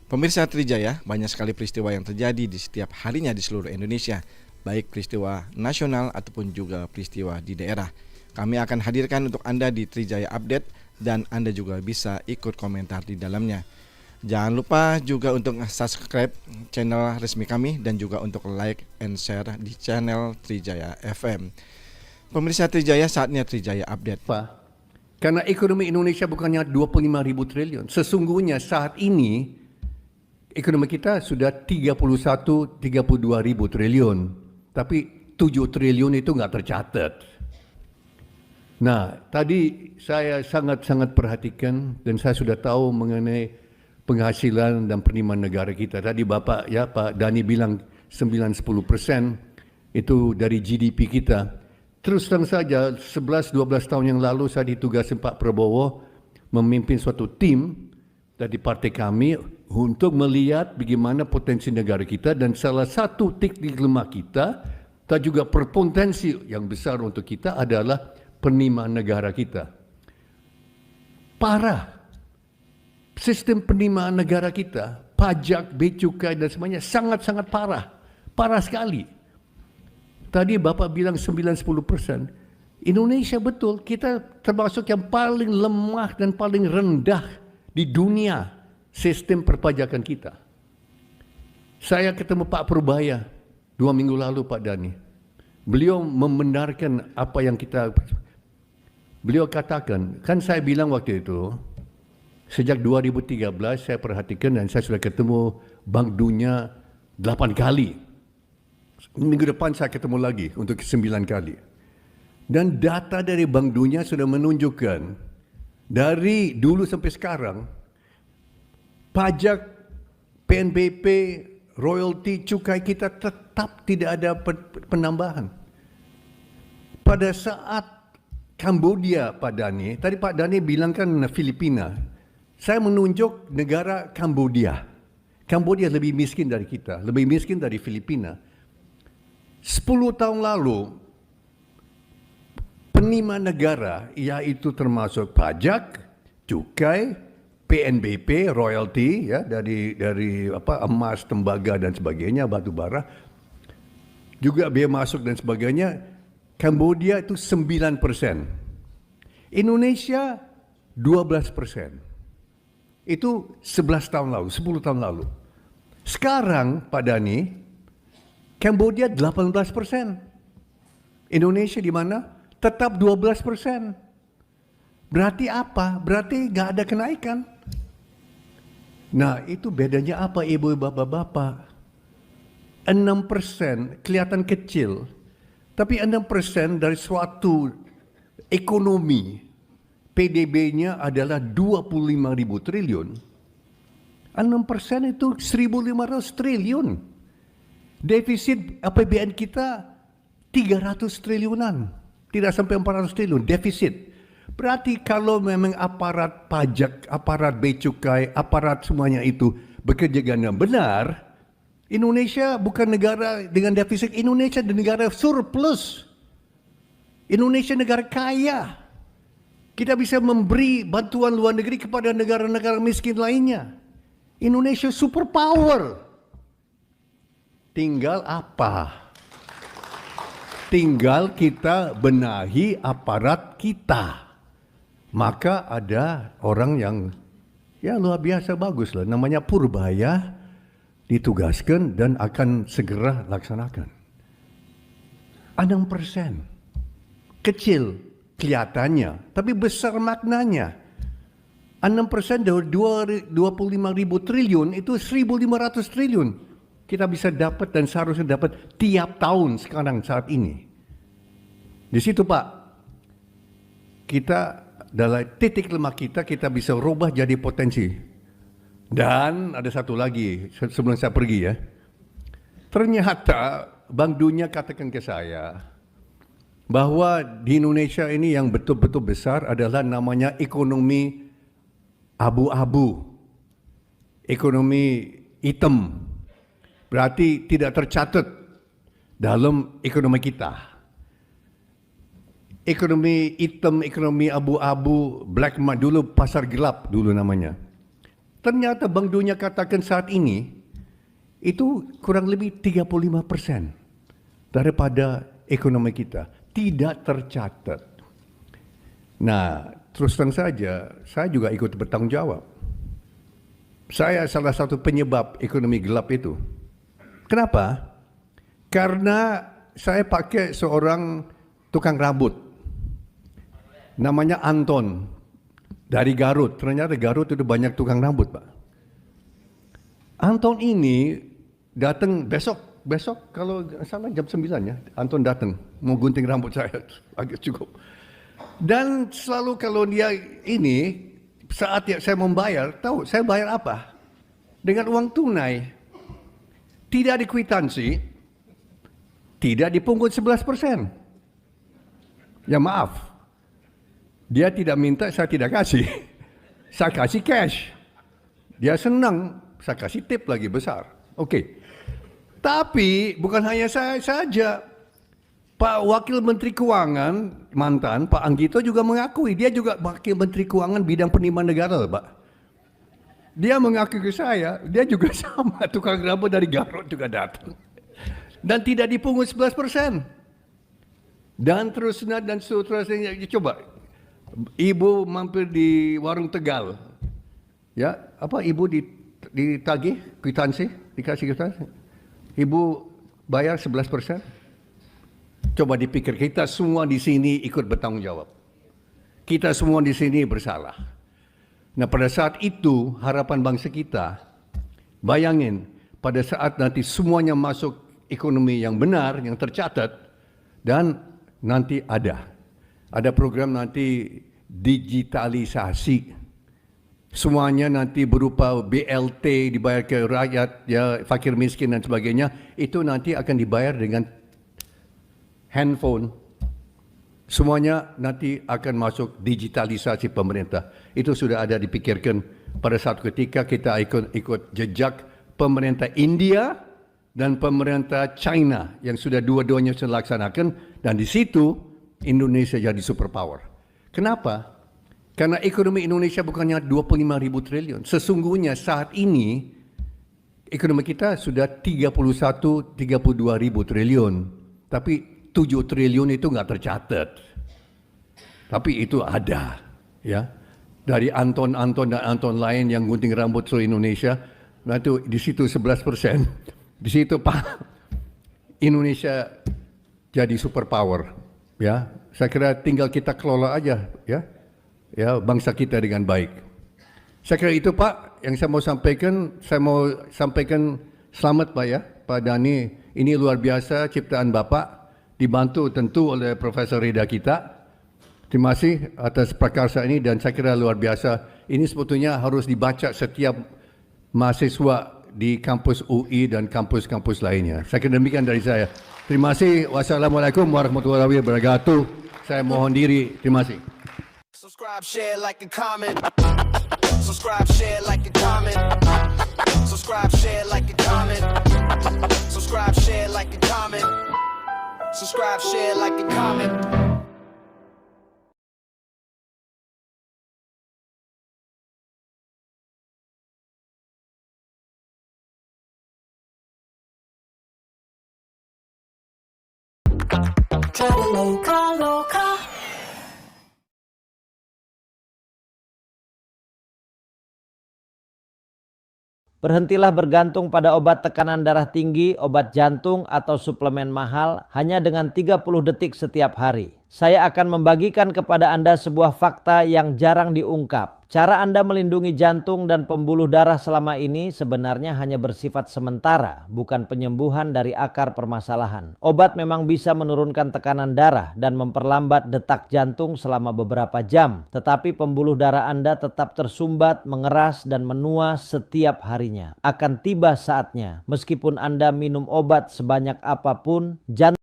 Pemirsa Trijaya, banyak sekali peristiwa yang terjadi di setiap harinya di seluruh Indonesia, baik peristiwa nasional ataupun juga peristiwa di daerah. Kami akan hadirkan untuk Anda di Trijaya Update dan Anda juga bisa ikut komentar di dalamnya. Jangan lupa juga untuk subscribe channel resmi kami dan juga untuk like and share di channel Trijaya FM. Pemirsa Trijaya, saatnya Trijaya Update. Karena ekonomi Indonesia bukannya 25.000 triliun. Sesungguhnya saat ini ekonomi kita sudah 32 ribu triliun. Tapi 7 triliun itu nggak tercatat. Nah, tadi saya sangat-sangat perhatikan dan saya sudah tahu mengenai penghasilan dan penerimaan negara kita. Tadi Pak Dhani bilang 9-10% itu dari GDP kita. Terus terang saja, 11-12 tahun yang lalu saya ditugasi Pak Prabowo memimpin suatu tim dari partai kami untuk melihat bagaimana potensi negara kita, dan salah satu titik lemah kita dan juga berpotensi yang besar untuk kita adalah penerimaan negara kita. Parah. Sistem penerimaan negara kita, pajak, bea cukai dan semuanya sangat-sangat parah. Parah sekali. Tadi Bapak bilang 9-10%. Indonesia betul, kita termasuk yang paling lemah dan paling rendah di dunia sistem perpajakan kita. Saya ketemu Pak Purbaya 2 minggu lalu, Pak Dhani. Beliau membenarkan apa yang beliau katakan. Kan saya bilang waktu itu, sejak 2013 saya perhatikan dan saya sudah ketemu Bank Dunia 8 kali. Minggu depan saya ketemu lagi untuk 9 kali. Dan data dari Bank Dunia sudah menunjukkan dari dulu sampai sekarang pajak, PNBP, royalti, cukai kita tetap tidak ada penambahan. Pada saat Kambodia, Pak Dhani, tadi Pak Dhani bilang kan Filipina. Saya menunjuk negara Kambodia. Kambodia lebih miskin dari kita, lebih miskin dari Filipina. 10 tahun lalu, penerimaan negara, yaitu termasuk pajak, cukai, PNBP, royalti, ya, dari emas, tembaga dan sebagainya, batu bara, juga biaya masuk dan sebagainya, Kambodia itu 9%. Indonesia 12%. Itu 11 tahun lalu, 10 tahun lalu. Sekarang, Pak Dhani, Kambodia 18%. Indonesia di mana? Tetap 12%. Berarti apa? Berarti nggak ada kenaikan. Nah, itu bedanya apa, ibu, bapak-bapak? 6% kelihatan kecil. Tapi 6% dari suatu ekonomi, PDB-nya adalah 25.000 triliun. 6% itu 1.500 triliun. Defisit APBN kita 300 triliunan. Tidak sampai 400 triliun defisit. Berarti kalau memang aparat pajak, aparat bea cukai, aparat semuanya itu bekerja dengan benar, Indonesia bukan negara dengan defisit. Indonesia negara surplus. Indonesia negara kaya. Kita bisa memberi bantuan luar negeri kepada negara-negara miskin lainnya. Indonesia superpower. Tinggal apa? Tinggal kita benahi aparat kita. Maka ada orang yang ya luar biasa bagus lah. Namanya Purbaya, ditugaskan dan akan segera laksanakan. 6%. Kecil kelihatannya, tapi besar maknanya. 6% dari 25.000 triliun itu 1.500 triliun. Kita bisa dapat dan seharusnya dapat tiap tahun sekarang saat ini. Di situ Pak, kita dalam titik lemah kita bisa rubah jadi potensi. Dan ada satu lagi sebelum saya pergi ya. Ternyata Bank Dunia katakan ke saya bahwa di Indonesia ini yang betul-betul besar adalah namanya ekonomi abu-abu. Ekonomi hitam. Berarti tidak tercatat dalam ekonomi kita. Ekonomi hitam, ekonomi abu-abu, black market dulu, pasar gelap dulu namanya. Ternyata Bank Dunia katakan saat ini itu kurang lebih 35% daripada ekonomi kita tidak tercatat. Nah, terus terang saja, saya juga ikut bertanggung jawab. Saya salah satu penyebab ekonomi gelap itu. Kenapa? Karena saya pakai seorang tukang rambut. Namanya Anton. Dari Garut. Ternyata Garut itu banyak tukang rambut, Pak. Anton ini datang besok kalau salah jam 9 ya. Anton datang mau gunting rambut saya. Agak cukup. Dan selalu kalau dia ini, saat saya membayar, tahu saya bayar apa? Dengan uang tunai. Tidak di kwitansi, tidak dipungut 11%. Ya maaf, dia tidak minta, saya tidak kasih. Saya kasih cash. Dia senang, saya kasih tip lagi besar. Oke. Tapi bukan hanya saya saja. Pak Wakil Menteri Keuangan mantan Pak Anggito juga mengakui dia juga Wakil Menteri Keuangan bidang penerimaan negara, Pak. Dia mengaku ke saya, dia juga sama tukang rambut dari Garut juga datang dan tidak dipungut 11%. Dan terusnya dan seterusnya. Coba, ibu mampir di warung Tegal, ya apa ibu ditagih kwitansi, dikasih kwitansi, ibu bayar 11%. Coba dipikir, kita semua di sini ikut bertanggung jawab. Kita semua di sini bersalah. Nah, pada saat itu harapan bangsa kita, bayangin pada saat nanti semuanya masuk ekonomi yang benar, yang tercatat, dan nanti ada program nanti digitalisasi. Semuanya nanti berupa BLT dibayar ke rakyat, ya fakir miskin dan sebagainya, itu nanti akan dibayar dengan handphone. Semuanya nanti akan masuk digitalisasi pemerintah. Itu sudah ada dipikirkan pada saat ketika kita ikut jejak pemerintah India dan pemerintah China yang sudah dua-duanya sudah laksanakan, dan di situ Indonesia jadi superpower. Kenapa? Karena ekonomi Indonesia bukannya 25.000 triliun. Sesungguhnya saat ini ekonomi kita sudah 31-32.000 triliun. Tapi 7 triliun itu nggak tercatat. Tapi itu ada, ya. Dari Anton dan Anton lain yang gunting rambut seluruh Indonesia, nah itu di situ 11%. Di situ Pak, Indonesia jadi superpower, ya. Saya kira tinggal kita kelola aja, ya. Ya, bangsa kita dengan baik. Saya kira itu Pak yang saya mau sampaikan. Saya mau sampaikan selamat Pak ya, Pak Dhani. Ini luar biasa ciptaan Bapak. Dibantu tentu oleh Profesor Rida kita. Terima kasih atas prakarsa ini dan saya kira luar biasa. Ini sebetulnya harus dibaca setiap mahasiswa di kampus UI dan kampus-kampus lainnya. Saya kira demikian dari saya. Terima kasih. Wassalamualaikum warahmatullahi wabarakatuh. Saya mohon diri. Terima kasih. Subscribe, share, like, and comment. Subscribe, share, like, and comment. Subscribe, share, like, and comment. Subscribe, share, like, and comment. Subscribe, share, like, and comment. Traveloka. Berhentilah bergantung pada obat tekanan darah tinggi, obat jantung, atau suplemen mahal hanya dengan 30 detik setiap hari. Saya akan membagikan kepada Anda sebuah fakta yang jarang diungkap. Cara Anda melindungi jantung dan pembuluh darah selama ini sebenarnya hanya bersifat sementara, bukan penyembuhan dari akar permasalahan. Obat memang bisa menurunkan tekanan darah dan memperlambat detak jantung selama beberapa jam, tetapi pembuluh darah Anda tetap tersumbat, mengeras, dan menua setiap harinya. Akan tiba saatnya, meskipun Anda minum obat sebanyak apapun, jantung